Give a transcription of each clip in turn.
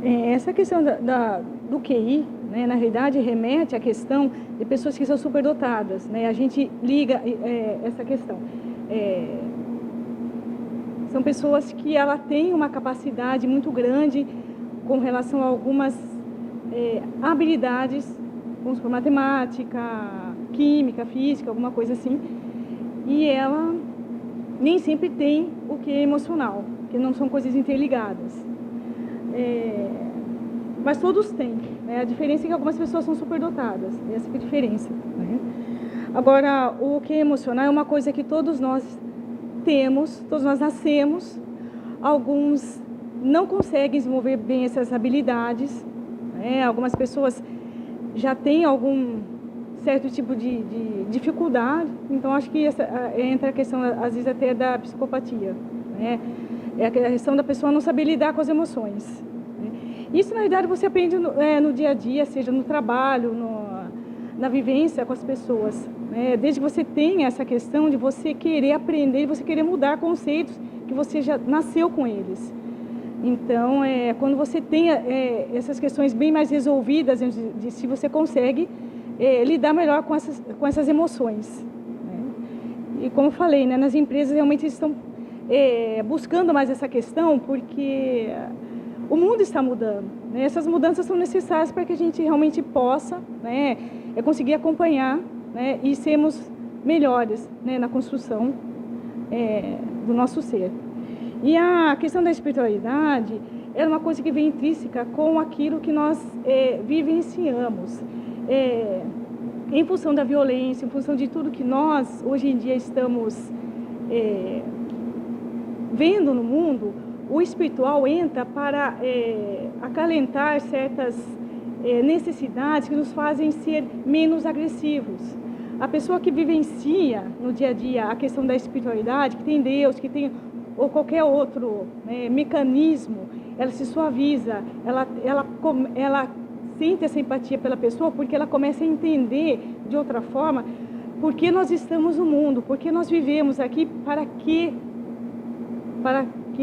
Essa questão do QI, né, na realidade, remete à questão de pessoas que são superdotadas, né? A gente liga essa questão. São pessoas que ela tem uma capacidade muito grande com relação a algumas habilidades, vamos supor, matemática, química, física, alguma coisa assim, e ela nem sempre tem o QI emocional, que não são coisas interligadas. Mas todos têm, né? A diferença é que algumas pessoas são superdotadas, essa é a diferença, né? Agora, o QI emocional é uma coisa que todos nós temos, todos nós nascemos, alguns não conseguem desenvolver bem essas habilidades, né? Algumas pessoas já têm algum certo tipo de dificuldade, então acho que entra a questão, às vezes, até da psicopatia, né? É a questão da pessoa não saber lidar com as emoções. Isso, na verdade, você aprende no dia a dia, seja no trabalho, na vivência com as pessoas, né? Desde que você tenha essa questão de você querer aprender, você querer mudar conceitos que você já nasceu com eles. Então, quando você tem essas questões bem mais resolvidas, de se você consegue lidar melhor com essas emoções, né? E como eu falei, né, nas empresas realmente estão buscando mais essa questão, porque o mundo está mudando, né? Essas mudanças são necessárias para que a gente realmente possa, né, conseguir acompanhar, né, e sermos melhores, né, na construção do nosso ser. E a questão da espiritualidade é uma coisa que vem intrínseca com aquilo que nós vivenciamos. Em função da violência, em função de tudo que nós, hoje em dia, estamos vendo no mundo, o espiritual entra para acalentar certas necessidades que nos fazem ser menos agressivos. A pessoa que vivencia no dia a dia a questão da espiritualidade, que tem Deus, que tem ou qualquer outro mecanismo, ela se suaviza, ela sente essa empatia pela pessoa, porque ela começa a entender de outra forma por que nós estamos no mundo, por que nós vivemos aqui, para que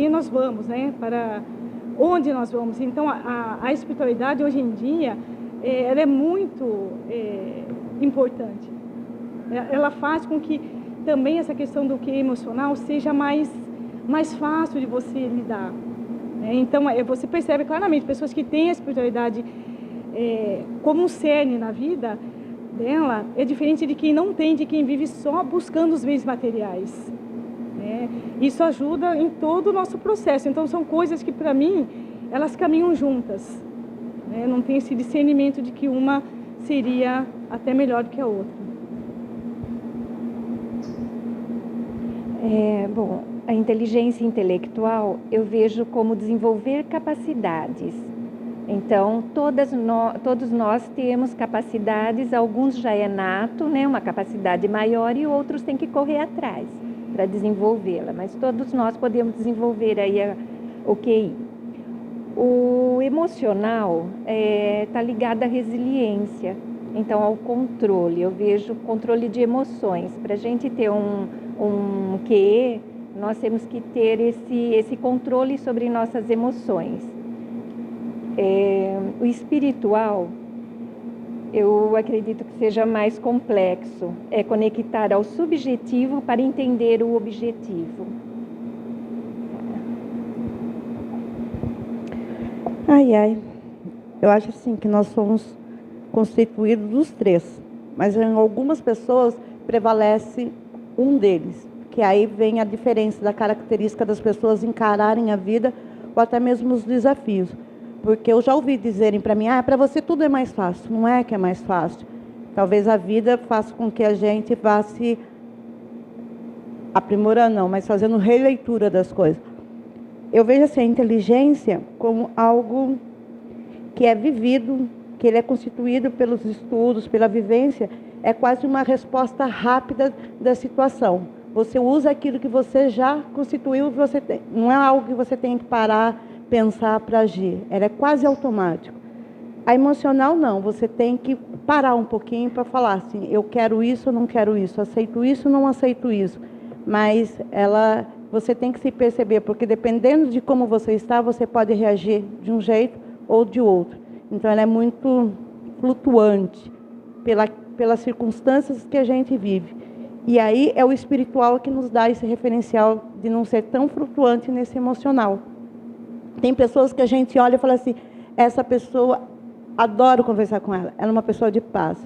nós vamos, né? Para onde nós vamos. Então, a espiritualidade hoje em dia, ela é muito importante. Ela faz com que também essa questão do que é emocional seja mais fácil de você lidar, né? Então, você percebe claramente, pessoas que têm a espiritualidade como um cerne na vida dela, é diferente de quem não tem, de quem vive só buscando os bens materiais. Isso ajuda em todo o nosso processo. Então, são coisas que, para mim, elas caminham juntas, né? Não tem esse discernimento de que uma seria até melhor do que a outra. Bom, a inteligência intelectual eu vejo como desenvolver capacidades. Então, todos nós temos capacidades, alguns já é nato, né, uma capacidade maior, e outros têm que correr atrás para desenvolvê-la, mas todos nós podemos desenvolver aí o QI. O emocional está ligado à resiliência, então ao controle. Eu vejo controle de emoções. Para a gente ter um QE, nós temos que ter esse controle sobre nossas emoções. O espiritual, eu acredito que seja mais complexo, é conectar ao subjetivo para entender o objetivo. Eu acho assim que nós somos constituídos dos três, mas em algumas pessoas prevalece um deles, que aí vem a diferença da característica das pessoas encararem a vida ou até mesmo os desafios. Porque eu já ouvi dizerem para mim, para você tudo é mais fácil. Não é que é mais fácil. Talvez a vida faça com que a gente vá se aprimorando, não, mas fazendo releitura das coisas. Eu vejo assim, a inteligência como algo que é vivido, que ele é constituído pelos estudos, pela vivência, é quase uma resposta rápida da situação. Você usa aquilo que você já constituiu, você tem. Não é algo que você tem que parar, pensar para agir. Ela é quase automático. A emocional não, você tem que parar um pouquinho para falar assim, eu quero isso, eu não quero isso, aceito isso, não aceito isso. Mas você tem que se perceber, porque dependendo de como você está, você pode reagir de um jeito ou de outro. Então, ela é muito flutuante pelas circunstâncias que a gente vive. E aí é o espiritual que nos dá esse referencial de não ser tão flutuante nesse emocional. Tem pessoas que a gente olha e fala assim, essa pessoa, adoro conversar com ela, ela é uma pessoa de paz.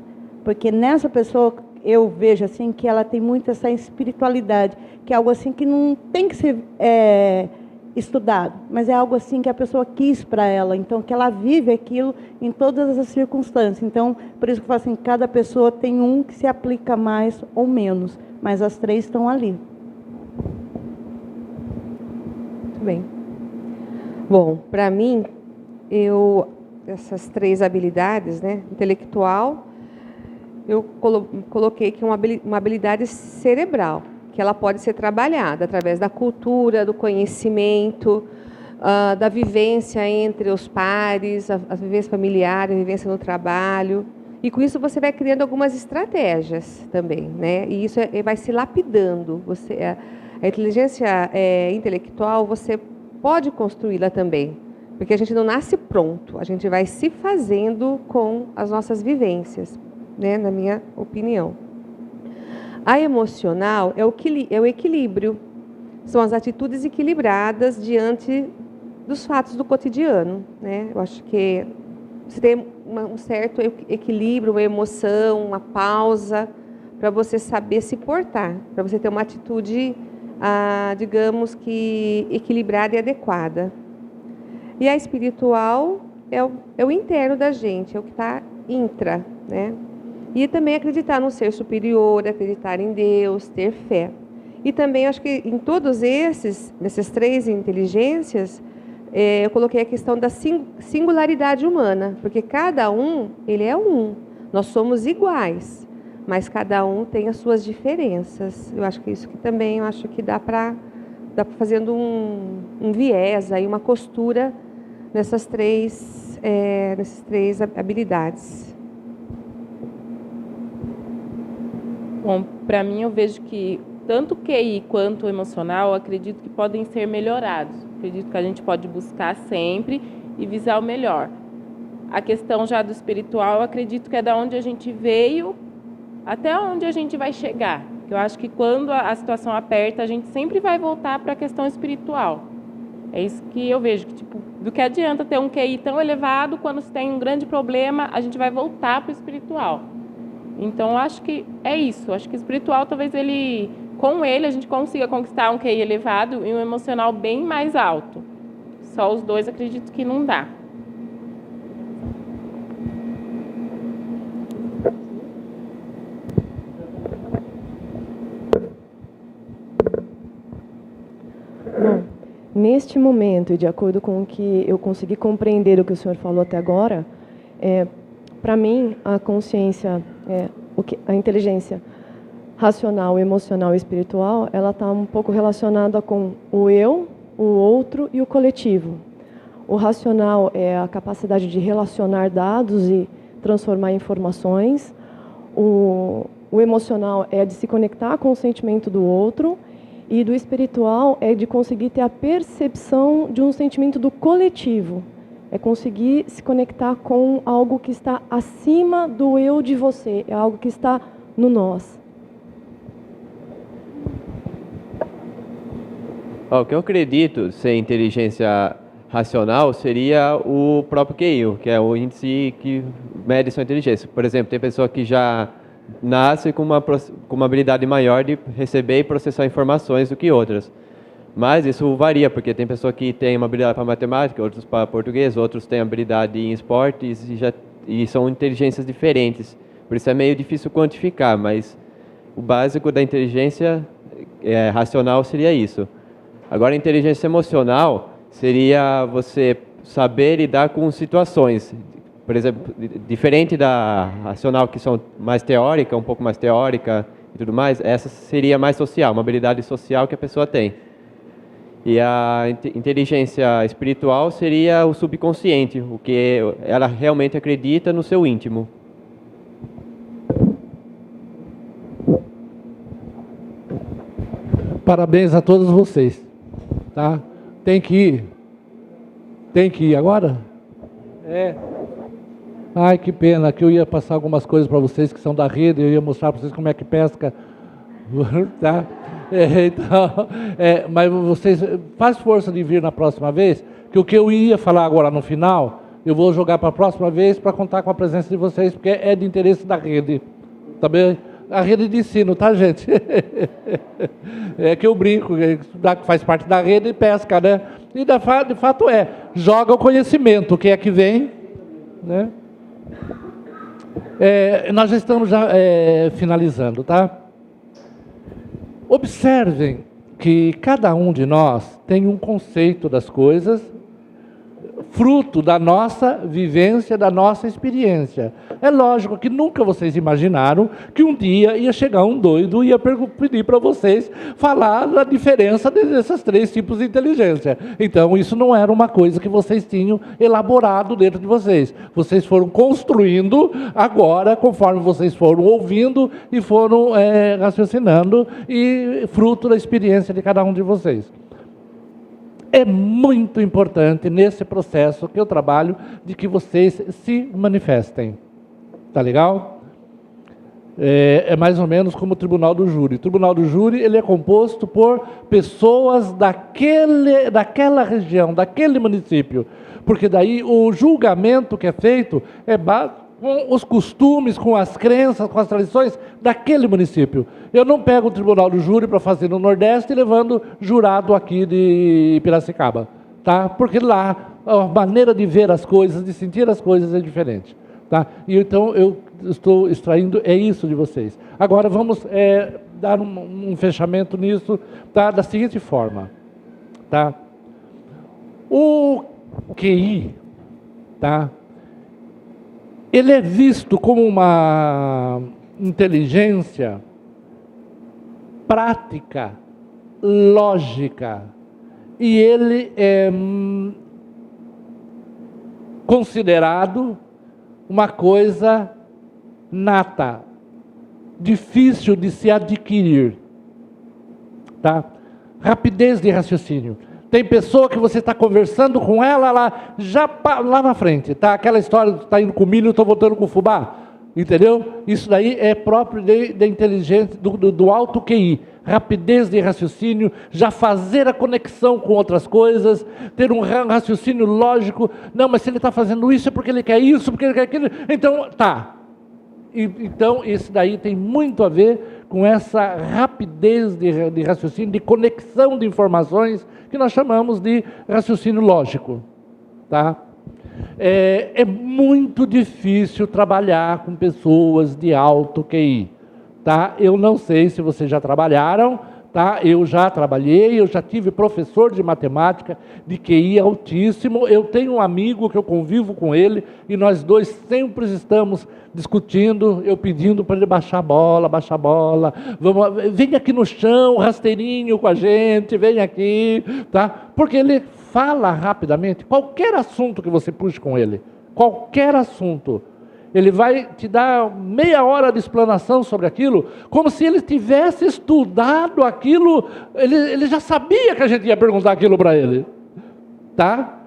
Porque nessa pessoa, eu vejo assim, que ela tem muito essa espiritualidade, que é algo assim que não tem que ser estudado, mas é algo assim que a pessoa quis para ela, então que ela vive aquilo em todas as circunstâncias. Então, por isso que eu falo assim, cada pessoa tem um que se aplica mais ou menos, mas as três estão ali. Muito bem. Bom, para mim, essas três habilidades, né, intelectual, eu coloquei que uma habilidade cerebral, que ela pode ser trabalhada através da cultura, do conhecimento, da vivência entre os pares, a vivência familiar, a vivência no trabalho. E com isso você vai criando algumas estratégias também, né? E isso vai se lapidando. A inteligência intelectual, você pode construí-la também, porque a gente não nasce pronto, a gente vai se fazendo com as nossas vivências, né? Na minha opinião. A emocional é o equilíbrio, são as atitudes equilibradas diante dos fatos do cotidiano, né? Eu acho que você tem um certo equilíbrio, uma emoção, uma pausa, para você saber se portar, para você ter uma atitude, digamos que equilibrada e adequada. E a espiritual é o interno da gente, é o que está intra, né? E também acreditar no ser superior, acreditar em Deus, ter fé. E também acho que em todos nessas três inteligências, eu coloquei a questão da singularidade humana, porque cada um, ele é um. Nós somos iguais, mas cada um tem as suas diferenças. Eu acho que isso que também eu acho que dá para fazendo um viés aí, uma costura nessas três habilidades. Bom, para mim eu vejo que tanto o QI quanto o emocional, eu acredito que podem ser melhorados. Acredito que a gente pode buscar sempre e visar o melhor. A questão já do espiritual, eu acredito que é da onde a gente veio até onde a gente vai chegar. Eu acho que quando a situação aperta, a gente sempre vai voltar para a questão espiritual. É isso que eu vejo, que tipo, do que adianta ter um QI tão elevado, quando se tem um grande problema, a gente vai voltar para o espiritual. Então, eu acho que é isso. Eu acho que o espiritual, talvez com ele, a gente consiga conquistar um QI elevado e um emocional bem mais alto. Só os dois, acredito que não dá. Bom, neste momento, e de acordo com o que eu consegui compreender o que o senhor falou até agora, para mim, a consciência, a inteligência racional, emocional e espiritual, ela está um pouco relacionada com o eu, o outro e o coletivo. O racional é a capacidade de relacionar dados e transformar em informações. O emocional é de se conectar com o sentimento do outro. E do espiritual é de conseguir ter a percepção de um sentimento do coletivo. É conseguir se conectar com algo que está acima do eu de você, é algo que está no nós. O que eu acredito ser inteligência racional seria o próprio QI, que é o índice que mede sua inteligência. Por exemplo, tem pessoa que já nasce com uma habilidade maior de receber e processar informações do que outras. Mas isso varia, porque tem pessoa que tem uma habilidade para matemática, outros para português, outros têm habilidade em esportes e são inteligências diferentes. Por isso é meio difícil quantificar, mas o básico da inteligência racional seria isso. Agora, a inteligência emocional seria você saber lidar com situações. Por exemplo, diferente da racional, que são mais teórica, um pouco mais teórica e tudo mais, essa seria mais social, uma habilidade social que a pessoa tem. E a inteligência espiritual seria o subconsciente, o que ela realmente acredita no seu íntimo. Parabéns a todos vocês. Tá? Tem que ir agora? Ai, que pena, que eu ia passar algumas coisas para vocês que são da rede, eu ia mostrar para vocês como é que pesca. Tá? Então, mas vocês, faz força de vir na próxima vez, que o que eu ia falar agora no final, eu vou jogar para a próxima vez para contar com a presença de vocês, porque é de interesse da rede. Tá bem? A rede de ensino, tá, gente? É que eu brinco, que faz parte da rede e pesca, né? E de fato joga o conhecimento, o que é que vem, né? Nós já estamos finalizando, tá? Observem que cada um de nós tem um conceito das coisas, fruto da nossa vivência, da nossa experiência. É lógico que nunca vocês imaginaram que um dia ia chegar um doido e ia pedir para vocês falar da diferença desses 3 tipos de inteligência. Então, isso não era uma coisa que vocês tinham elaborado dentro de vocês. Vocês foram construindo agora, conforme vocês foram ouvindo e foram raciocinando, e fruto da experiência de cada um de vocês. É muito importante nesse processo que eu trabalho de que vocês se manifestem. Tá legal? É mais ou menos como o tribunal do júri. O tribunal do júri, ele é composto por pessoas daquela região, daquele município. Porque daí o julgamento que é feito é com os costumes, com as crenças, com as tradições daquele município. Eu não pego o tribunal do júri para fazer no Nordeste levando jurado aqui de Piracicaba, tá? Porque lá a maneira de ver as coisas, de sentir as coisas é diferente, tá? E então eu estou extraindo isso de vocês. Agora vamos dar um fechamento nisso, tá? Da seguinte forma, tá? O QI, tá? Ele é visto como uma inteligência prática, lógica, e ele é considerado uma coisa nata, difícil de se adquirir, tá? Rapidez de raciocínio. Tem pessoa que você está conversando com ela lá na frente, tá? Aquela história de está indo com milho, estou voltando com fubá, entendeu? Isso daí é próprio da inteligência, do alto QI. Rapidez de raciocínio, já fazer a conexão com outras coisas, ter um raciocínio lógico. Não, mas se ele está fazendo isso é porque ele quer isso, porque ele quer aquilo. Então, tá. Então, isso daí tem muito a ver com essa rapidez de raciocínio, de conexão de informações, que nós chamamos de raciocínio lógico, tá? É muito difícil trabalhar com pessoas de alto QI, tá? Eu não sei se vocês já trabalharam, tá? Eu já trabalhei, eu já tive professor de matemática de QI altíssimo. Eu tenho um amigo que eu convivo com ele e nós dois sempre estamos discutindo, eu pedindo para ele baixar a bola, vem aqui no chão, rasteirinho com a gente, vem aqui, tá? Porque ele fala rapidamente, qualquer assunto que você puxe com ele, qualquer assunto, ele vai te dar meia hora de explanação sobre aquilo, como se ele tivesse estudado aquilo, ele já sabia que a gente ia perguntar aquilo para ele, tá?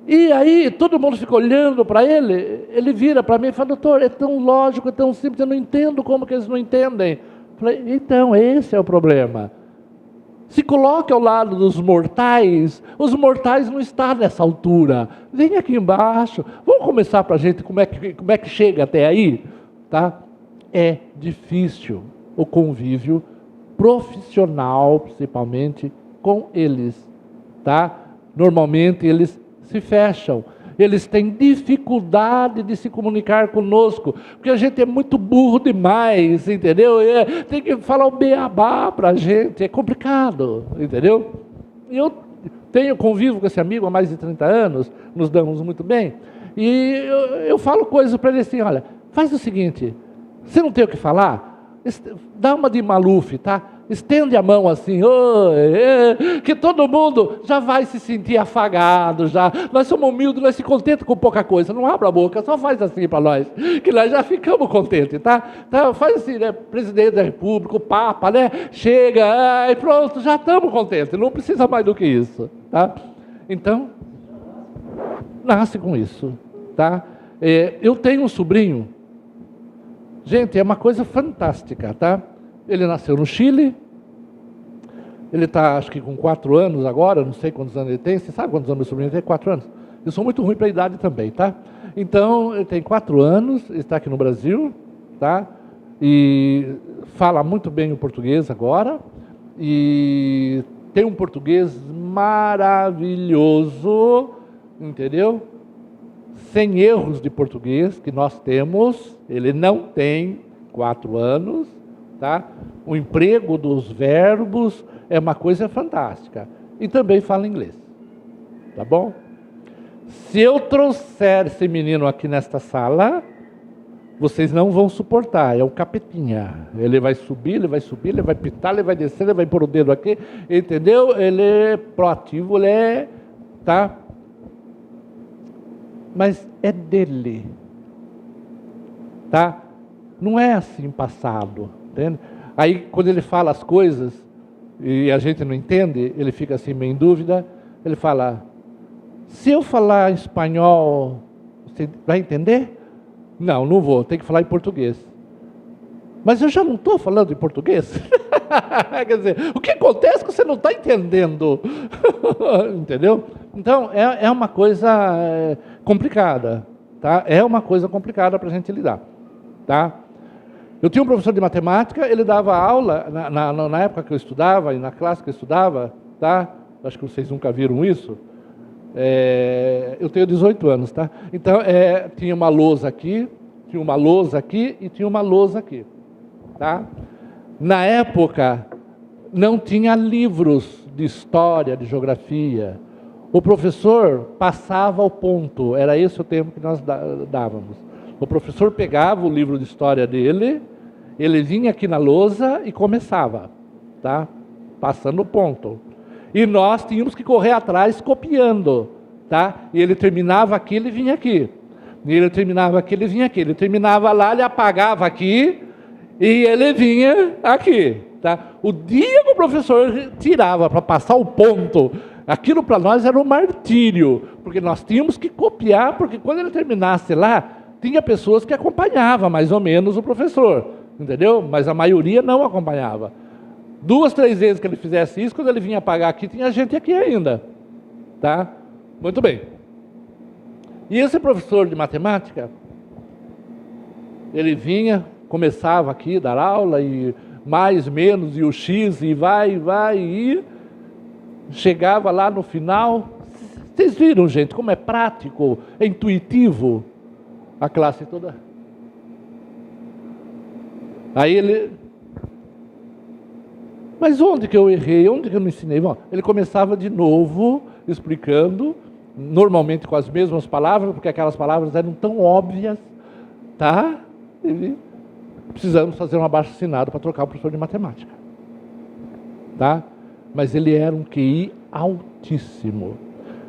E aí todo mundo fica olhando para ele, ele vira para mim e fala, doutor, é tão lógico, é tão simples, eu não entendo como que eles não entendem. Eu falei, então, esse é o problema. Se coloque ao lado dos mortais, os mortais não estão nessa altura. Vem aqui embaixo, vamos começar para a gente como é que chega até aí, tá? É difícil o convívio profissional, principalmente, com eles, tá? Normalmente eles se fecham, eles têm dificuldade de se comunicar conosco, porque a gente é muito burro demais, entendeu? Tem que falar o beabá para a gente, é complicado, entendeu? Eu convivo com esse amigo há mais de 30 anos, nos damos muito bem, e eu falo coisas para ele assim, olha, faz o seguinte, você não tem o que falar? Dá uma de Maluf, tá? Estende a mão assim, que todo mundo já vai se sentir afagado, já. Nós somos humildes, nós se contentamos com pouca coisa, não abra a boca, só faz assim para nós, que nós já ficamos contentes, tá? Faz assim, né? Presidente da República, o Papa, né? Chega, e pronto, já estamos contentes, não precisa mais do que isso, tá? Então, nasce com isso, tá? Eu tenho um sobrinho, gente, é uma coisa fantástica, tá? Ele nasceu no Chile, ele está, acho que com 4 anos agora, não sei quantos anos ele tem. Você sabe quantos anos meu sobrinho tem? 4 anos. Eu sou muito ruim para a idade também, tá? Então, ele tem 4 anos, ele está aqui no Brasil, tá? E fala muito bem o português agora, e tem um português maravilhoso, entendeu? Sem erros de português que nós temos. Ele não tem 4 anos, tá? O emprego dos verbos é uma coisa fantástica. E também fala inglês, tá bom? Se eu trouxer esse menino aqui nesta sala, vocês não vão suportar, é um capetinha. Ele vai subir, ele vai pitar, ele vai descer, ele vai pôr o dedo aqui, entendeu? Ele é proativo, ele é, tá? Mas é dele, tá? Não é assim passado, entende? Aí, quando ele fala as coisas e a gente não entende, ele fica assim meio em dúvida, ele fala: se eu falar espanhol, você vai entender? Não, não vou, tem que falar em português. Mas eu já não estou falando em português. Quer dizer, o que acontece é que você não está entendendo. Entendeu? Então, é uma coisa complicada, tá? É uma coisa complicada para a gente lidar, tá? Eu tinha um professor de matemática, ele dava aula, na época que eu estudava, e na classe que eu estudava, tá? Acho que vocês nunca viram isso. Eu tenho 18 anos, tá? Então, tinha uma lousa aqui, tinha uma lousa aqui e tinha uma lousa aqui, tá? Na época, não tinha livros de história, de geografia. O professor passava ao ponto, era esse o tempo que nós dávamos. O professor pegava o livro de história dele, ele vinha aqui na lousa e começava, tá? Passando o ponto. E nós tínhamos que correr atrás copiando, tá? E ele terminava aqui, ele vinha aqui. E ele terminava aqui, ele vinha aqui. Ele terminava lá, ele apagava aqui e ele vinha aqui, tá? O dia que o professor tirava para passar o ponto, aquilo para nós era um martírio, porque nós tínhamos que copiar, porque quando ele terminasse lá, tinha pessoas que acompanhavam mais ou menos o professor, entendeu? Mas a maioria não acompanhava. 2, 3 vezes que ele fizesse isso, quando ele vinha apagar aqui, tinha gente aqui ainda, tá? Muito bem. E esse professor de matemática, ele vinha, começava aqui a dar aula, e mais, menos, e o X, e vai, e chegava lá no final. Vocês viram, gente, como é prático, é intuitivo, a classe toda. Aí ele... Mas onde que eu errei? Onde que eu não ensinei? Bom, ele começava de novo, explicando, normalmente com as mesmas palavras, porque aquelas palavras eram tão óbvias, tá? E precisamos fazer um abaixo-assinado para trocar o professor de matemática, tá? Mas ele era um QI altíssimo.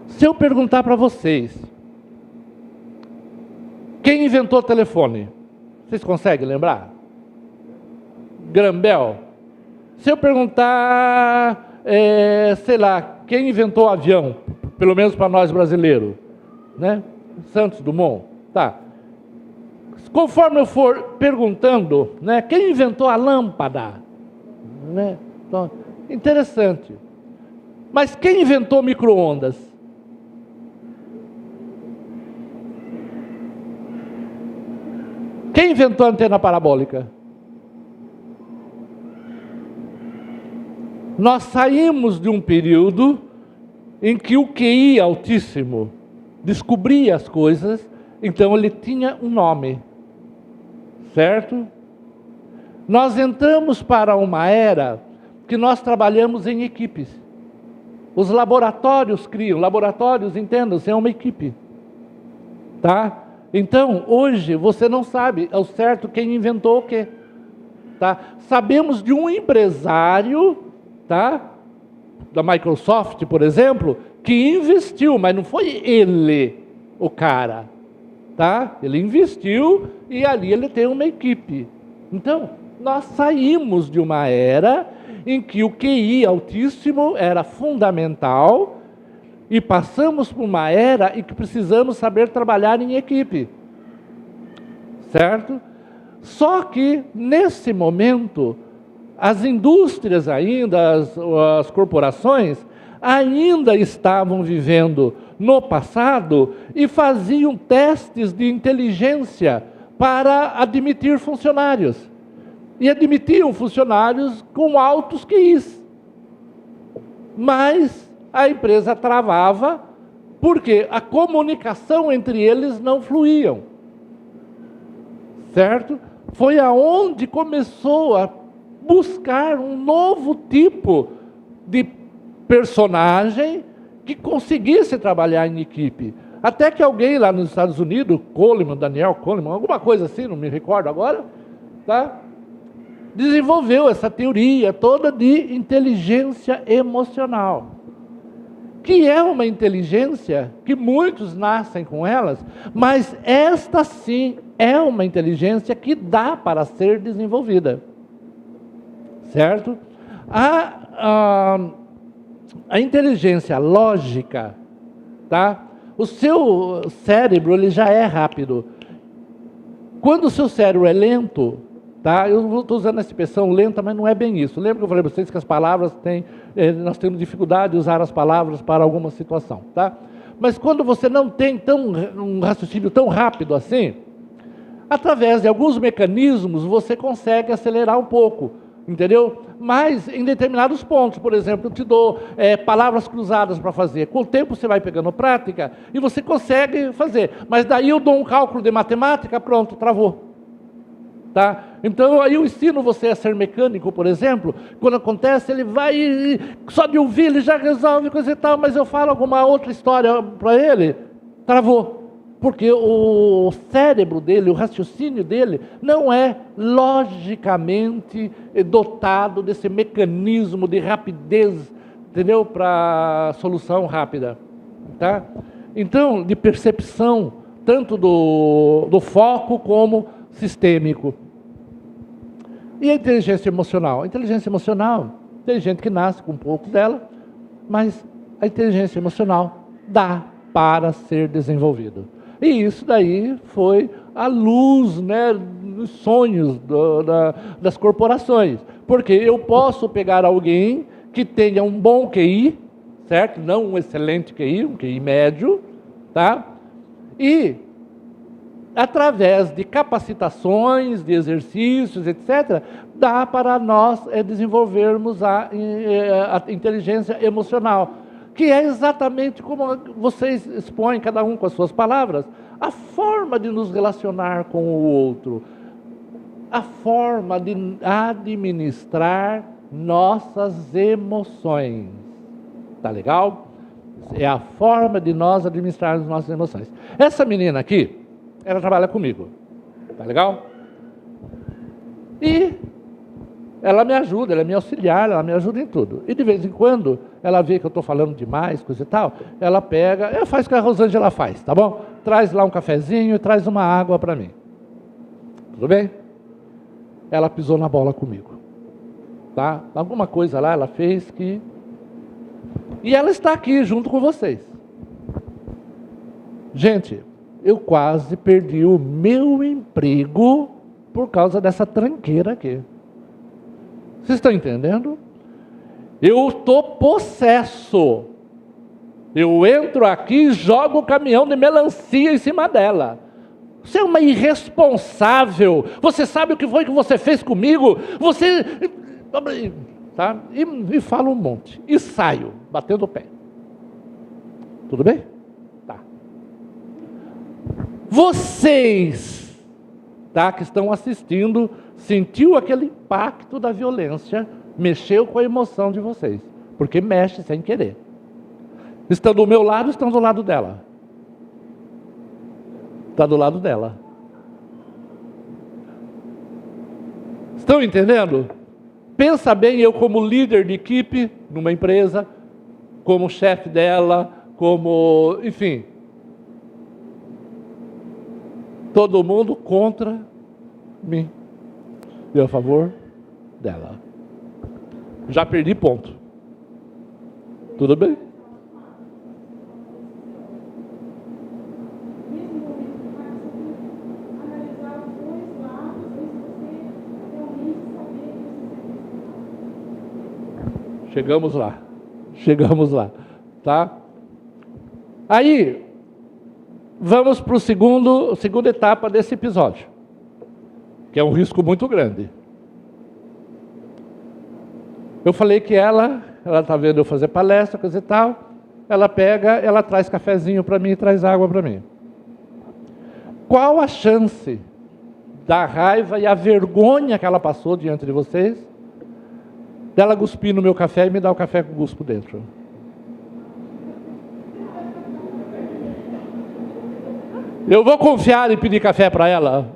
Se eu perguntar para vocês, quem inventou o telefone? Vocês conseguem lembrar? Graham Bell. Se eu perguntar, sei lá, quem inventou o avião? Pelo menos para nós brasileiros, né? Santos Dumont, tá? Conforme eu for perguntando, né, quem inventou a lâmpada? Né? Então, interessante. Mas quem inventou micro-ondas? Quem inventou a antena parabólica? Nós saímos de um período em que o QI altíssimo descobria as coisas, então ele tinha um nome, certo? Nós entramos para uma era que nós trabalhamos em equipes. Os laboratórios criam, laboratórios, entendam-se, é uma equipe, tá? Então, hoje, você não sabe ao certo quem inventou o quê, tá? Sabemos de um empresário, tá? Da Microsoft, por exemplo, que investiu, mas não foi ele o cara, tá? Ele investiu e ali ele tem uma equipe. Então, nós saímos de uma era em que o QI altíssimo era fundamental E passamos por uma era em que precisamos saber trabalhar em equipe. Certo? Só que, nesse momento, as indústrias ainda, as corporações, ainda estavam vivendo no passado e faziam testes de inteligência para admitir funcionários. E admitiam funcionários com altos QIs. Mas a empresa travava porque a comunicação entre eles não fluía. Certo? Foi aonde começou a buscar um novo tipo de personagem que conseguisse trabalhar em equipe. Até que alguém lá nos Estados Unidos, Daniel Kahneman, alguma coisa assim, não me recordo agora, tá? Desenvolveu essa teoria toda de inteligência emocional, que é uma inteligência que muitos nascem com elas, mas esta sim é uma inteligência que dá para ser desenvolvida. Certo? A inteligência lógica, tá? O seu cérebro ele já é rápido. Quando o seu cérebro é lento, tá? Eu estou usando a expressão lenta, mas não é bem isso. Lembra que eu falei para vocês que as palavras nós temos dificuldade de usar as palavras para alguma situação, tá? Mas quando você não tem um raciocínio tão rápido assim, através de alguns mecanismos você consegue acelerar um pouco, entendeu? Mas em determinados pontos, por exemplo, eu te dou palavras cruzadas para fazer. Com o tempo você vai pegando prática e você consegue fazer. Mas daí eu dou um cálculo de matemática, pronto, travou. Tá? Então aí eu ensino você a ser mecânico, por exemplo. Quando acontece, ele vai e só de ouvir ele já resolve coisa e tal, mas eu falo alguma outra história para ele, travou. Porque o cérebro dele, o raciocínio dele, não é logicamente dotado desse mecanismo de rapidez, entendeu? Para solução rápida. Tá? Então, de percepção, tanto do foco como sistêmico. E a inteligência emocional? A inteligência emocional, tem gente que nasce com um pouco dela, mas a inteligência emocional dá para ser desenvolvida. E isso daí foi a luz, né, dos sonhos das corporações. Porque eu posso pegar alguém que tenha um bom QI, certo? Não um excelente QI, um QI médio, tá? E através de capacitações, de exercícios, etc., dá para nós desenvolvermos a inteligência emocional, que é exatamente como vocês expõem, cada um com as suas palavras, a forma de nos relacionar com o outro, a forma de administrar nossas emoções. Tá legal? É a forma de nós administrarmos nossas emoções. Essa menina aqui, ela trabalha comigo, tá legal? E ela me ajuda, ela é minha auxiliar, ela me ajuda em tudo. E de vez em quando, ela vê que eu estou falando demais, coisa e tal, ela pega, ela faz o que a Rosângela faz, tá bom? Traz lá um cafezinho e traz uma água para mim. Tudo bem? Ela pisou na bola comigo, tá? Alguma coisa lá ela fez que... E ela está aqui junto com vocês. Gente, eu quase perdi o meu emprego por causa dessa tranqueira aqui. Vocês estão entendendo? Eu estou possesso. Eu entro aqui e jogo o caminhão de melancia em cima dela. Você é uma irresponsável. Você sabe o que foi que você fez comigo? Você... Tá? E falo um monte. E saio, batendo o pé. Tudo bem? Tá. Vocês, tá, que estão assistindo, sentiu aquele impacto da violência, mexeu com a emoção de vocês. Porque mexe sem querer. Estão do meu lado, estão do lado dela. Está do lado dela. Estão entendendo? Pensa bem, eu como líder de equipe numa empresa, como chefe dela, como, enfim, todo mundo contra mim e a favor dela. Já perdi ponto. Tudo bem? Chegamos lá. Chegamos lá. Tá? Aí, vamos para a segunda etapa desse episódio, que é um risco muito grande. Eu falei que ela está vendo eu fazer palestra, coisa e tal, ela pega, ela traz cafezinho para mim e traz água para mim. Qual a chance da raiva e a vergonha que ela passou diante de vocês, dela cuspir no meu café e me dar o café com guspo dentro? Eu vou confiar e pedir café para ela?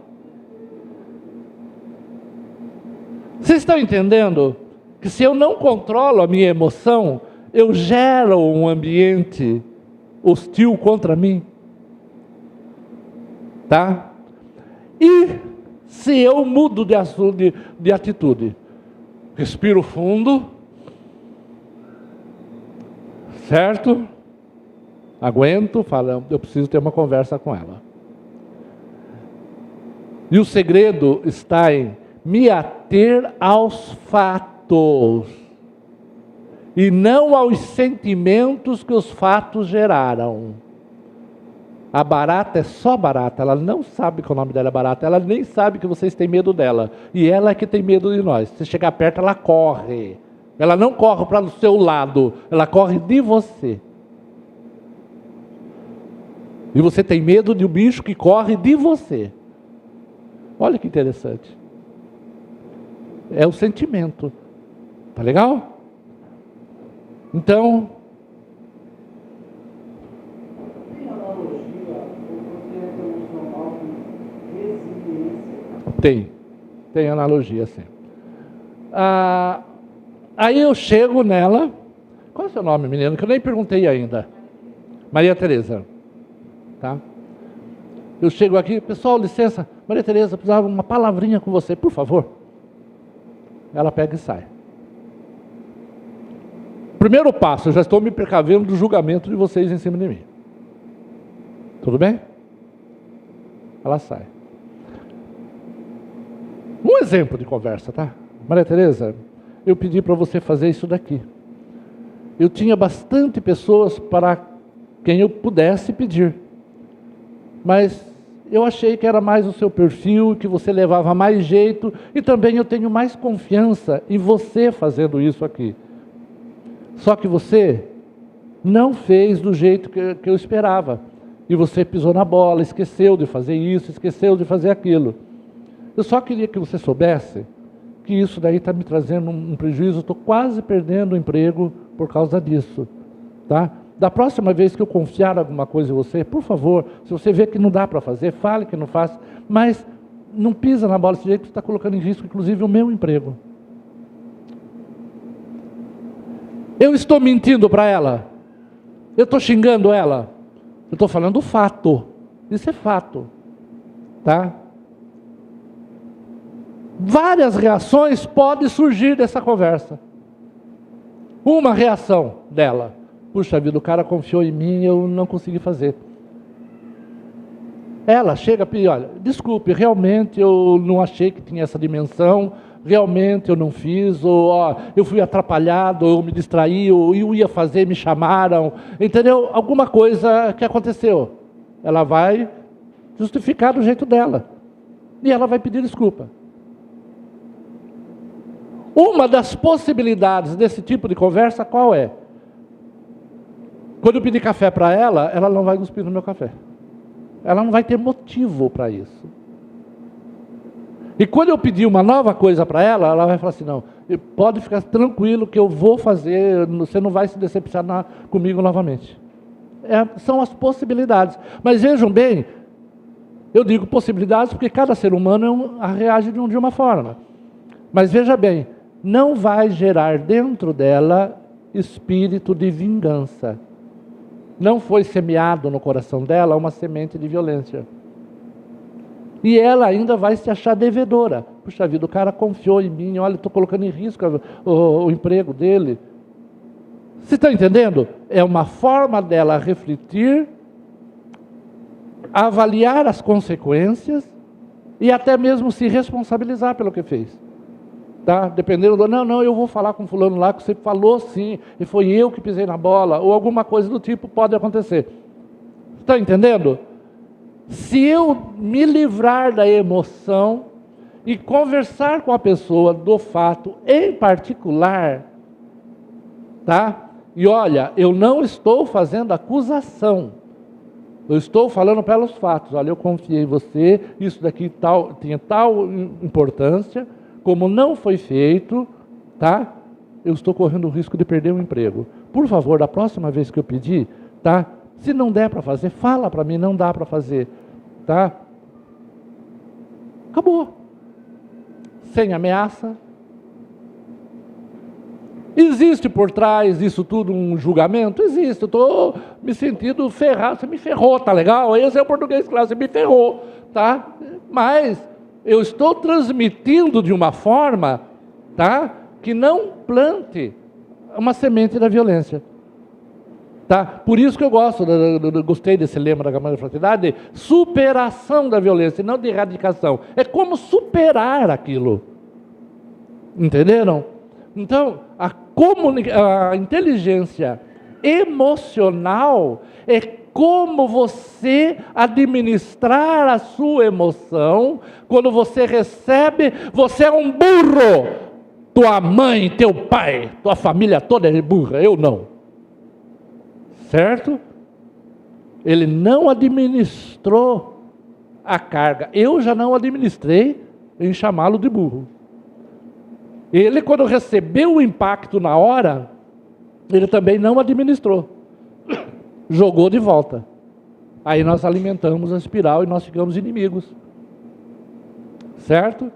Vocês estão entendendo que se eu não controlo a minha emoção, eu gero um ambiente hostil contra mim? Tá? E se eu mudo de atitude? Respiro fundo, certo? Aguento, falo, eu preciso ter uma conversa com ela. E o segredo está em me ater aos fatos e não aos sentimentos que os fatos geraram. A barata é só barata, ela não sabe que o nome dela é barata, ela nem sabe que vocês têm medo dela, e ela é que tem medo de nós. Se chegar perto, ela corre. Ela não corre para o seu lado, ela corre de você. E você tem medo de um bicho que corre de você. Olha que interessante. É o sentimento. Tá legal? Então, tem analogia, sim. Aí eu chego nela. Qual é o seu nome, menino? Que eu nem perguntei ainda. Maria Tereza. Tá? Eu chego aqui, pessoal, licença, Maria Tereza, precisava uma palavrinha com você, por favor. Ela pega e sai. Primeiro passo, eu já estou me precavendo do julgamento de vocês em cima de mim. Tudo bem? Ela sai. Um exemplo de conversa, tá? Maria Tereza, eu pedi para você fazer isso daqui. Eu tinha bastante pessoas para quem eu pudesse pedir. Mas eu achei que era mais o seu perfil, que você levava mais jeito, e também eu tenho mais confiança em você fazendo isso aqui. Só que você não fez do jeito que eu esperava. E você pisou na bola, esqueceu de fazer isso, esqueceu de fazer aquilo. Eu só queria que você soubesse que isso daí está me trazendo um prejuízo, estou quase perdendo o emprego por causa disso. Tá? Da próxima vez que eu confiar alguma coisa em você, por favor, se você vê que não dá para fazer, fale que não faz, mas não pisa na bola desse jeito, você está colocando em risco, inclusive, o meu emprego. Eu estou mentindo para ela? Eu estou xingando ela? Eu estou falando fato. Isso é fato. Tá? Várias reações podem surgir dessa conversa. Uma reação dela: puxa vida, o cara confiou em mim e eu não consegui fazer. Ela chega e olha, desculpe, realmente eu não achei que tinha essa dimensão, realmente eu não fiz, ou eu fui atrapalhado, ou eu me distraí, ou eu ia fazer, me chamaram, entendeu? Alguma coisa que aconteceu. Ela vai justificar do jeito dela. E ela vai pedir desculpa. Uma das possibilidades desse tipo de conversa, qual é? Quando eu pedir café para ela, ela não vai cuspir no meu café. Ela não vai ter motivo para isso. E quando eu pedir uma nova coisa para ela, ela vai falar assim, não, pode ficar tranquilo que eu vou fazer, você não vai se decepcionar comigo novamente. São as possibilidades. Mas vejam bem, eu digo possibilidades porque cada ser humano reage de uma forma. Mas veja bem, não vai gerar dentro dela espírito de vingança. Não foi semeado no coração dela uma semente de violência. E ela ainda vai se achar devedora. Puxa vida, o cara confiou em mim, olha, estou colocando em risco o emprego dele. Você está entendendo? É uma forma dela refletir, avaliar as consequências e até mesmo se responsabilizar pelo que fez. Tá? Dependendo do... Não, eu vou falar com fulano lá que você falou sim, e foi eu que pisei na bola, ou alguma coisa do tipo pode acontecer. Está entendendo? Se eu me livrar da emoção e conversar com a pessoa do fato em particular, tá? E olha, eu não estou fazendo acusação. Eu estou falando pelos fatos. Olha, eu confiei em você, isso daqui tinha tal importância, como não foi feito, tá? Eu estou correndo o risco de perder o emprego. Por favor, da próxima vez que eu pedir, tá? Se não der para fazer, fala para mim, não dá para fazer, tá? Acabou. Sem ameaça. Existe por trás disso tudo um julgamento? Existe. Eu estou me sentindo ferrado. Você me ferrou, tá legal? Esse é o português claro, você me ferrou, tá? Mas eu estou transmitindo de uma forma, tá? Que não plante uma semente da violência. Tá? Por isso que eu gostei desse lema da Câmara da Fraternidade, de superação da violência, não de erradicação. É como superar aquilo. Entenderam? Então, a inteligência emocional é como você administrar a sua emoção quando você recebe, você é um burro. Tua mãe, teu pai, tua família toda é burra, eu não. Certo? Ele não administrou a carga. Eu já não administrei em chamá-lo de burro. Ele, quando recebeu o impacto na hora, ele também não administrou. Jogou de volta. Aí nós alimentamos a espiral e nós ficamos inimigos. Certo?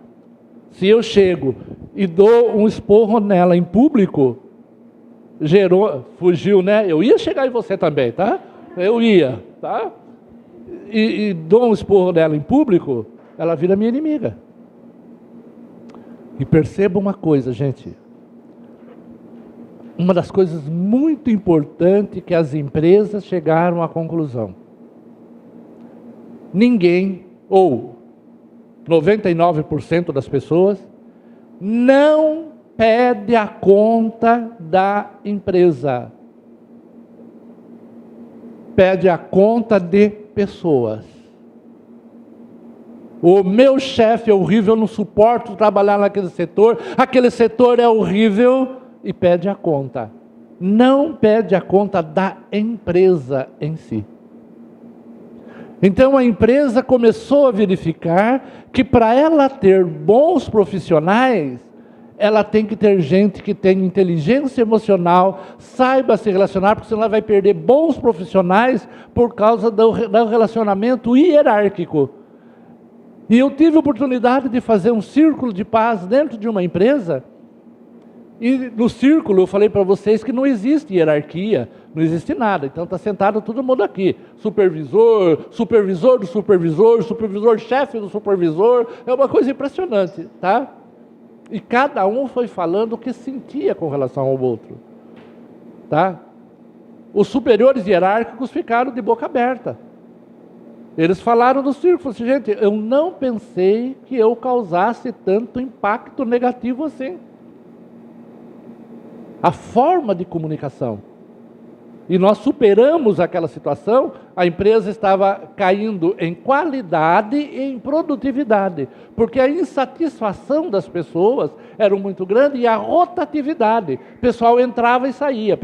Se eu chego e dou um esporro nela em público, fugiu, né? Eu ia chegar em você também, tá? Eu ia, tá? E dou um esporro nela em público, ela vira minha inimiga. E perceba uma coisa, gente. Uma das coisas muito importantes que as empresas chegaram à conclusão. Ninguém, ou 99% das pessoas, não pede a conta da empresa. Pede a conta de pessoas. O meu chefe é horrível, eu não suporto trabalhar naquele setor é horrível, e pede a conta. Não pede a conta da empresa em si. Então a empresa começou a verificar que para ela ter bons profissionais, ela tem que ter gente que tem inteligência emocional, saiba se relacionar, porque senão ela vai perder bons profissionais por causa do relacionamento hierárquico. E eu tive a oportunidade de fazer um círculo de paz dentro de uma empresa, e no círculo eu falei para vocês que não existe hierarquia, não existe nada. Então está sentado todo mundo aqui, supervisor, supervisor do supervisor, supervisor-chefe do supervisor, é uma coisa impressionante, tá? E cada um foi falando o que sentia com relação ao outro, tá? Os superiores hierárquicos ficaram de boca aberta. Eles falaram no círculo, assim, gente, eu não pensei que eu causasse tanto impacto negativo assim. A forma de comunicação. E nós superamos aquela situação, a empresa estava caindo em qualidade e em produtividade, porque a insatisfação das pessoas era muito grande e a rotatividade. O pessoal entrava e saía,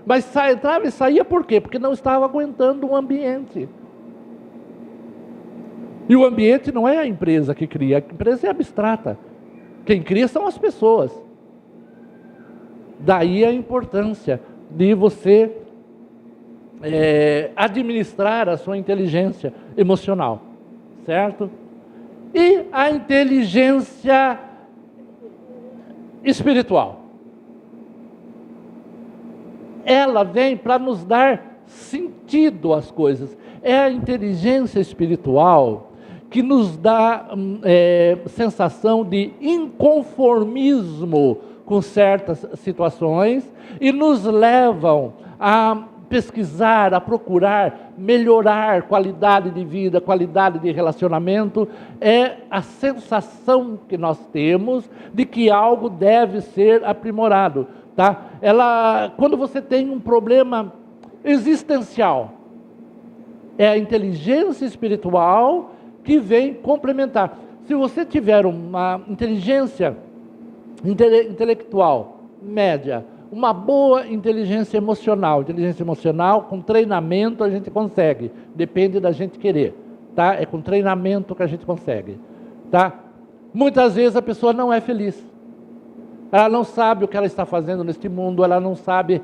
Mas entrava e saía por quê? Porque não estava aguentando o ambiente. E o ambiente não é a empresa que cria, a empresa é abstrata. Quem cria são as pessoas. Daí a importância de você administrar a sua inteligência emocional, certo? E a inteligência espiritual. Ela vem para nos dar sentido às coisas. É a inteligência espiritual que nos dá sensação de inconformismo com certas situações e nos levam a pesquisar, a procurar melhorar qualidade de vida, qualidade de relacionamento, é a sensação que nós temos de que algo deve ser aprimorado, tá? Quando você tem um problema existencial, é a inteligência espiritual que vem complementar. Se você tiver uma inteligência intelectual média, uma boa inteligência emocional com treinamento a gente consegue, depende da gente querer, tá? É com treinamento que a gente consegue, tá? Muitas vezes a pessoa não é feliz, ela não sabe o que ela está fazendo neste mundo, ela não sabe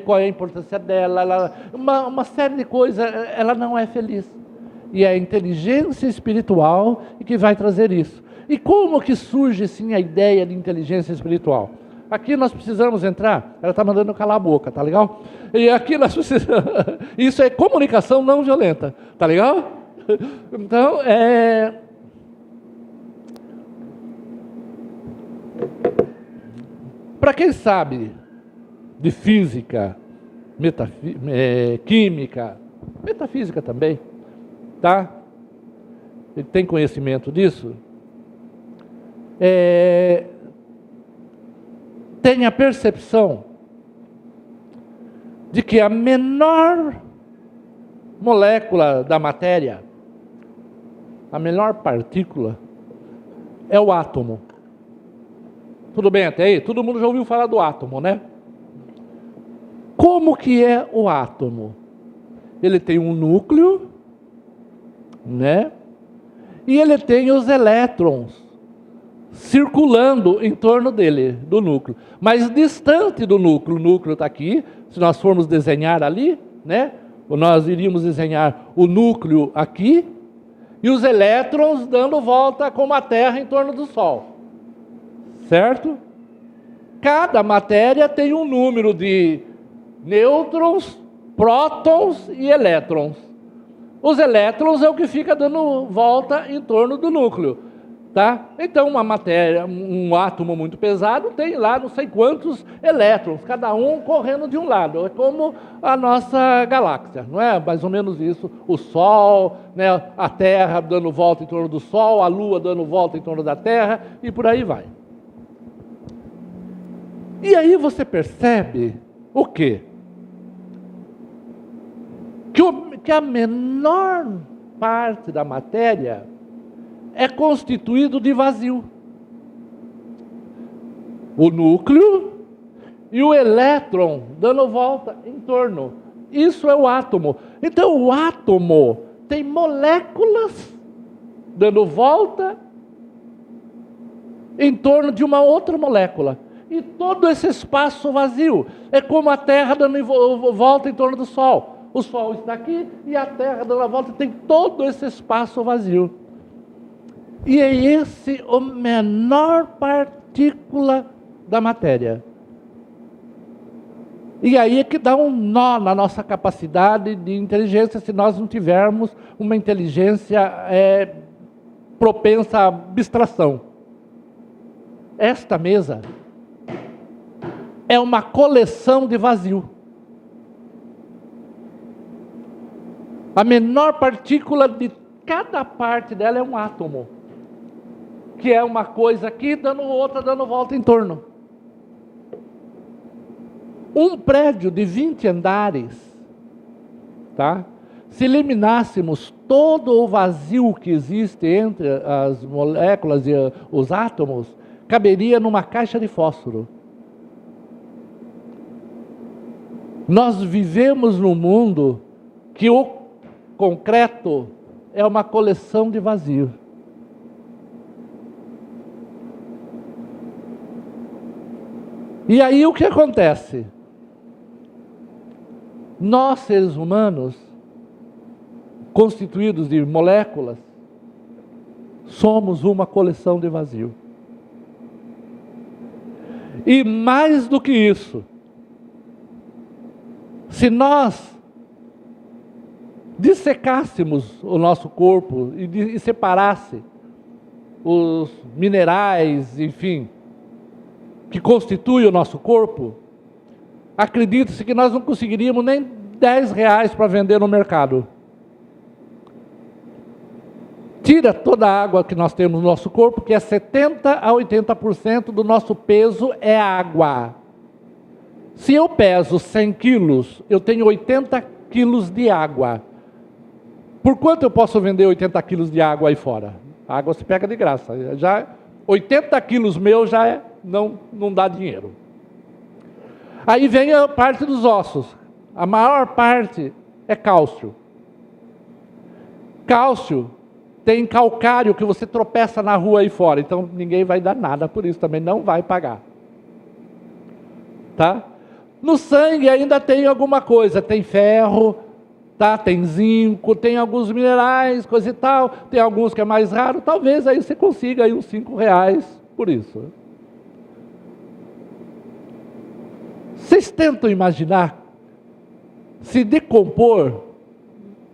qual é a importância dela, uma série de coisas, ela não é feliz. E é a inteligência espiritual que vai trazer isso. E como que surge, sim, a ideia de inteligência espiritual? Aqui nós precisamos entrar, ela está mandando eu calar a boca, tá legal? E aqui nós precisamos, isso é comunicação não violenta, tá legal? Então, para quem sabe de física, química, metafísica também, tá? Ele tem conhecimento disso? Tem a percepção de que a menor molécula da matéria, a menor partícula, é o átomo. Tudo bem até aí? Todo mundo já ouviu falar do átomo, né? Como que é o átomo? Ele tem um núcleo, né? E ele tem os elétrons circulando em torno dele, do núcleo. Mas distante do núcleo, o núcleo está aqui, se nós formos desenhar ali, né? Nós iríamos desenhar o núcleo aqui, e os elétrons dando volta como a Terra em torno do Sol. Certo? Cada matéria tem um número de nêutrons, prótons e elétrons. Os elétrons é o que fica dando volta em torno do núcleo, tá? Então uma matéria, um átomo muito pesado tem lá não sei quantos elétrons, cada um correndo de um lado. É como a nossa galáxia, não é? Mais ou menos isso. O Sol, né? A Terra dando volta em torno do Sol, a Lua dando volta em torno da Terra e por aí vai. E aí você percebe o quê? Que a menor parte da matéria é constituído de vazio. O núcleo e o elétron dando volta em torno. Isso é o átomo. Então o átomo tem moléculas dando volta em torno de uma outra molécula. E todo esse espaço vazio é como a Terra dando volta em torno do Sol. O Sol está aqui e a Terra dando a volta, tem todo esse espaço vazio. E é esse a menor partícula da matéria. E aí é que dá um nó na nossa capacidade de inteligência se nós não tivermos uma inteligência propensa à abstração. Esta mesa é uma coleção de vazio. A menor partícula de cada parte dela é um átomo, que é uma coisa aqui, dando outra, dando volta em torno. Um prédio de 20 andares, tá? Se eliminássemos todo o vazio que existe entre as moléculas e os átomos, caberia numa caixa de fósforo. Nós vivemos num mundo que o concreto é uma coleção de vazio. E aí o que acontece? Nós, seres humanos, constituídos de moléculas, somos uma coleção de vazio. E mais do que isso, se nós dissecássemos o nosso corpo e separasse os minerais, enfim, que constituem o nosso corpo, acredita-se que nós não conseguiríamos nem R$10 para vender no mercado. Tira toda a água que nós temos no nosso corpo, que é 70% a 80% do nosso peso é água. Se eu peso 100 quilos, eu tenho 80 quilos de água. Por quanto eu posso vender 80 quilos de água aí fora? A água se pega de graça. Já 80 quilos meu já não dá dinheiro. Aí vem a parte dos ossos. A maior parte é cálcio. Cálcio tem calcário que você tropeça na rua aí fora. Então ninguém vai dar nada por isso, também não vai pagar. Tá? No sangue ainda tem alguma coisa, tem ferro, tá? Tem zinco, tem alguns minerais, coisa e tal, tem alguns que é mais raro, talvez aí você consiga aí uns R$5 por isso. Vocês tentam imaginar se decompor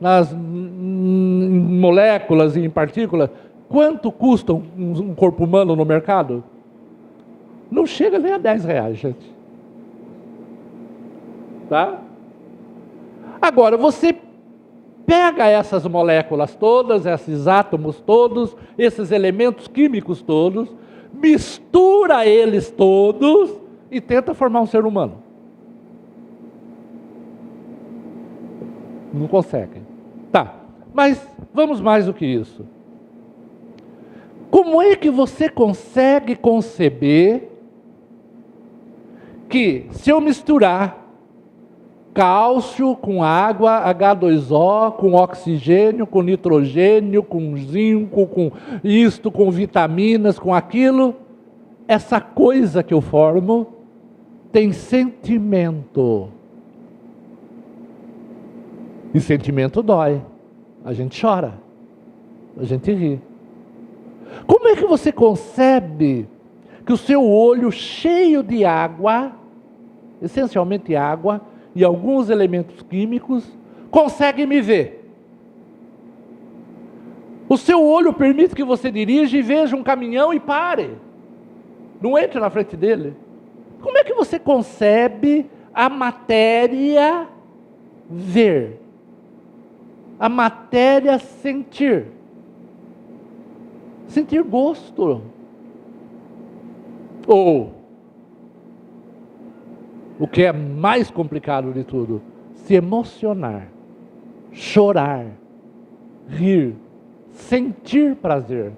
nas moléculas e em partículas, quanto custa um corpo humano no mercado? Não chega nem a R$10, gente. Tá? Agora, você pega essas moléculas todas, esses átomos todos, esses elementos químicos todos, mistura eles todos e tenta formar um ser humano. Não consegue. Tá, mas vamos mais do que isso. Como é que você consegue conceber que se eu misturar cálcio com água, H2O, com oxigênio, com nitrogênio, com zinco, com isto, com vitaminas, com aquilo, essa coisa que eu formo tem sentimento. E sentimento dói. A gente chora. A gente ri. Como é que você concebe que o seu olho cheio de água, essencialmente água, e alguns elementos químicos, consegue me ver? O seu olho permite que você dirija e veja um caminhão e pare. Não entre na frente dele. Como é que você concebe a matéria ver? A matéria sentir. Sentir gosto. Ou, o que é mais complicado de tudo, se emocionar, chorar, rir, sentir prazer.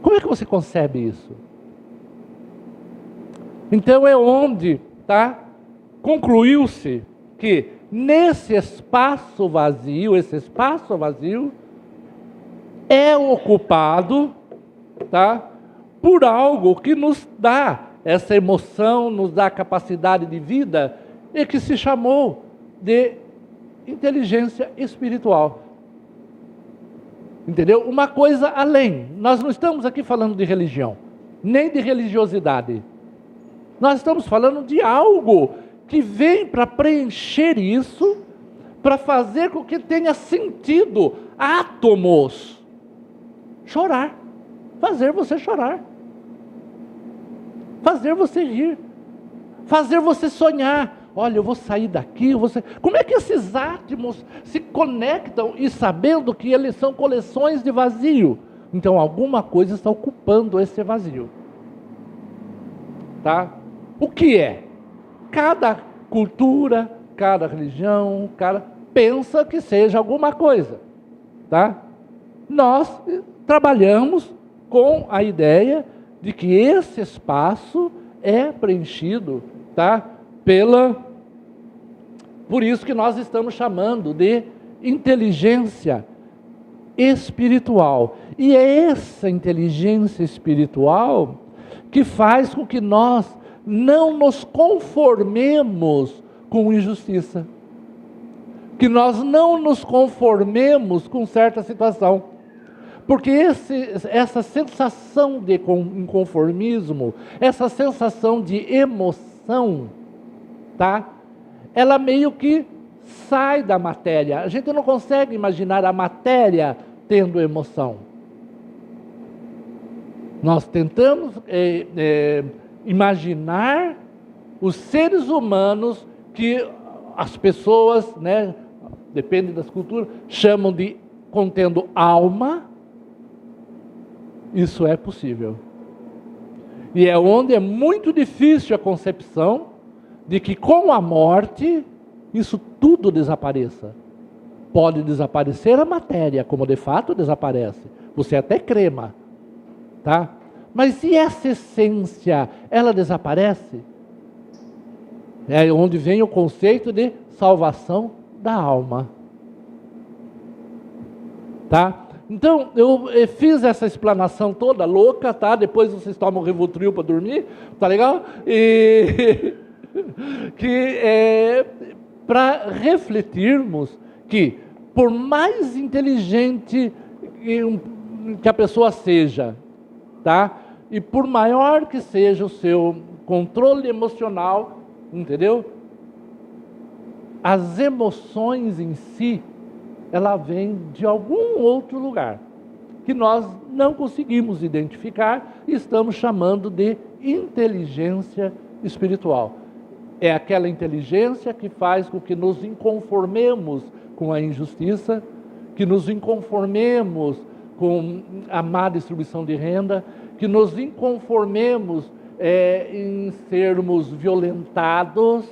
Como é que você concebe isso? Então é onde, tá? Concluiu-se que nesse espaço vazio, esse espaço vazio é ocupado, tá? Por algo que nos dá essa emoção, nos dá capacidade de vida, e que se chamou de inteligência espiritual. Entendeu? Uma coisa além. Nós não estamos aqui falando de religião, nem de religiosidade. Nós estamos falando de algo que vem para preencher isso, para fazer com que tenha sentido. Átomos. Chorar. Fazer você chorar. Fazer você rir, fazer você sonhar. Olha, eu vou sair daqui, Como é que esses átomos se conectam e sabendo que eles são coleções de vazio? Então alguma coisa está ocupando esse vazio. Tá? O que é? Cada cultura, cada religião, pensa que seja alguma coisa. Tá? Nós trabalhamos com a ideia de que esse espaço é preenchido, tá? Por isso que nós estamos chamando de inteligência espiritual. E é essa inteligência espiritual que faz com que nós não nos conformemos com injustiça, que nós não nos conformemos com certa situação. Porque essa sensação de inconformismo, essa sensação de emoção, tá? Ela meio que sai da matéria. A gente não consegue imaginar a matéria tendo emoção. Nós tentamos imaginar os seres humanos que as pessoas, né, depende das culturas, chamam de contendo alma. Isso é possível. E é onde é muito difícil a concepção de que com a morte isso tudo desapareça. Pode desaparecer a matéria, como de fato desaparece. Você até crema, tá? Mas e essa essência, ela desaparece? É onde vem o conceito de salvação da alma. Tá? Então, eu fiz essa explanação toda louca, tá? Depois vocês tomam Rivotril para dormir, tá legal? E que é para refletirmos que, por mais inteligente que a pessoa seja, tá? E por maior que seja o seu controle emocional, entendeu? As emoções em si, ela vem de algum outro lugar, que nós não conseguimos identificar e estamos chamando de inteligência espiritual. É aquela inteligência que faz com que nos inconformemos com a injustiça, que nos inconformemos com a má distribuição de renda, que nos inconformemos em sermos violentados,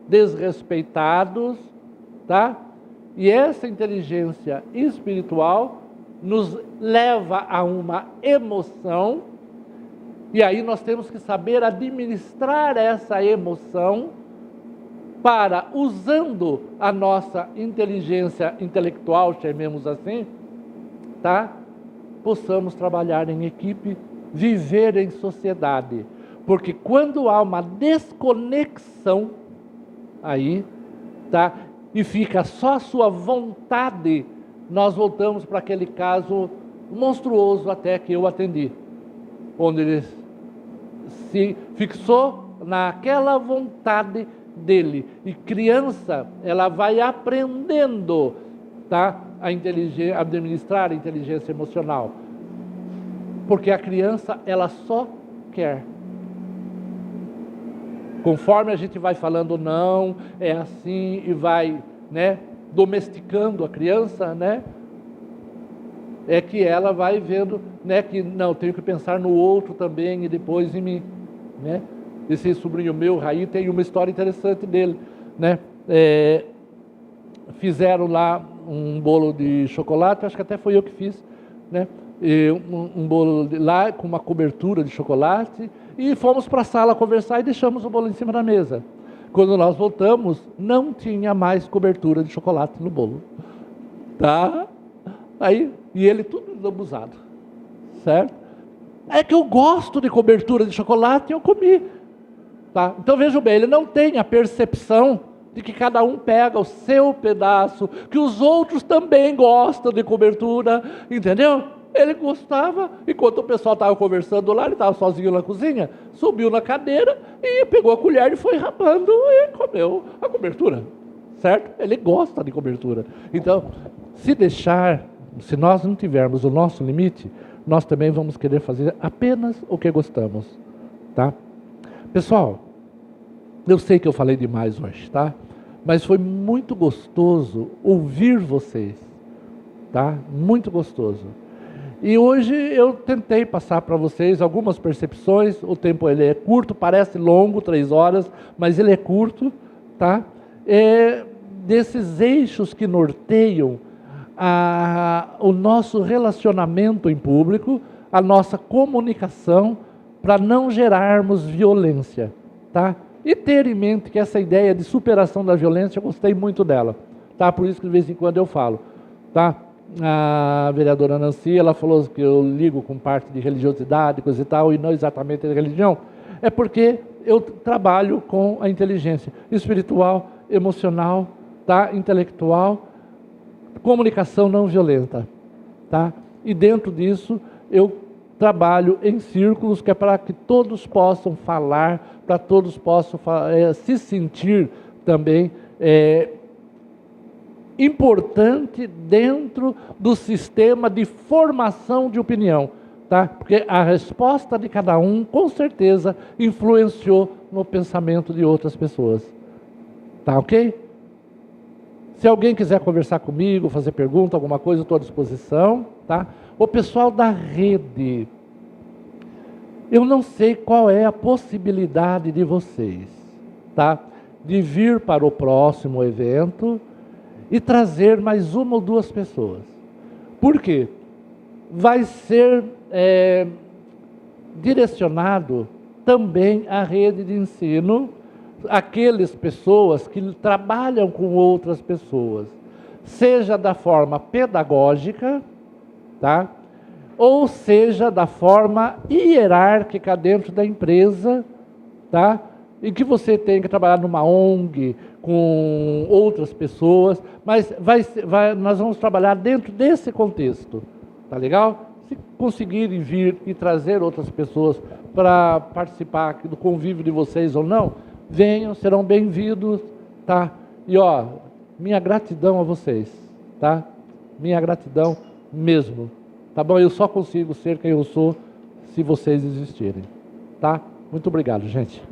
desrespeitados, tá? E essa inteligência espiritual nos leva a uma emoção, e aí nós temos que saber administrar essa emoção para, usando a nossa inteligência intelectual, chamemos assim, tá? Possamos trabalhar em equipe, viver em sociedade. Porque quando há uma desconexão aí, tá? E fica só a sua vontade, nós voltamos para aquele caso monstruoso até que eu atendi, onde ele se fixou naquela vontade dele. E criança, ela vai aprendendo, tá? A administrar a inteligência emocional. Porque a criança, ela só quer. Conforme a gente vai falando não, é assim, e vai, né, domesticando a criança, né, é que ela vai vendo, né, que não, tenho que pensar no outro também e depois em mim, né. Esse sobrinho meu, Raí, tem uma história interessante dele, né. Fizeram lá um bolo de chocolate, acho que até foi eu que fiz, né, um bolo lá com uma cobertura de chocolate, e fomos para a sala conversar e deixamos o bolo em cima da mesa. Quando nós voltamos, não tinha mais cobertura de chocolate no bolo, tá? Aí, e ele tudo abusado, certo? É que eu gosto de cobertura de chocolate e eu comi, tá? Então vejam bem, ele não tem a percepção de que cada um pega o seu pedaço, que os outros também gostam de cobertura, entendeu? Ele gostava, enquanto o pessoal estava conversando lá, ele estava sozinho na cozinha, subiu na cadeira e pegou a colher e foi rapando e comeu a cobertura, certo? Ele gosta de cobertura. Então, se nós não tivermos o nosso limite, nós também vamos querer fazer apenas o que gostamos, tá? Pessoal, eu sei que eu falei demais hoje, tá? Mas foi muito gostoso ouvir vocês, tá? Muito gostoso. E hoje eu tentei passar para vocês algumas percepções. O tempo ele é curto, parece longo, 3 horas, mas ele é curto, tá? Desses eixos que norteiam o nosso relacionamento em público, a nossa comunicação, para não gerarmos violência, tá? E ter em mente que essa ideia de superação da violência, eu gostei muito dela, tá? Por isso que de vez em quando eu falo, tá? A vereadora Nancy, ela falou que eu ligo com parte de religiosidade, coisa e tal, e não exatamente de religião. É porque eu trabalho com a inteligência espiritual, emocional, tá? Intelectual, comunicação não violenta, tá? E dentro disso eu trabalho em círculos que é para que todos possam falar, para todos possam se sentir também importante dentro do sistema de formação de opinião, tá? Porque a resposta de cada um, com certeza, influenciou no pensamento de outras pessoas, Tá ok? Se alguém quiser conversar comigo, fazer pergunta, alguma coisa, eu estou à disposição, tá? O pessoal da rede, eu não sei qual é a possibilidade de vocês, tá? De vir para o próximo evento e trazer mais uma ou duas pessoas. Por quê? Vai ser direcionado também à rede de ensino, aquelas pessoas que trabalham com outras pessoas, seja da forma pedagógica, tá? Ou seja da forma hierárquica dentro da empresa, tá? Em que você tem que trabalhar numa ONG, com outras pessoas, mas nós vamos trabalhar dentro desse contexto, tá legal? Se conseguirem vir e trazer outras pessoas para participar do convívio de vocês ou não, venham, serão bem-vindos, tá? E ó, minha gratidão a vocês, tá? Minha gratidão mesmo, tá bom? Eu só consigo ser quem eu sou se vocês existirem, tá? Muito obrigado, gente.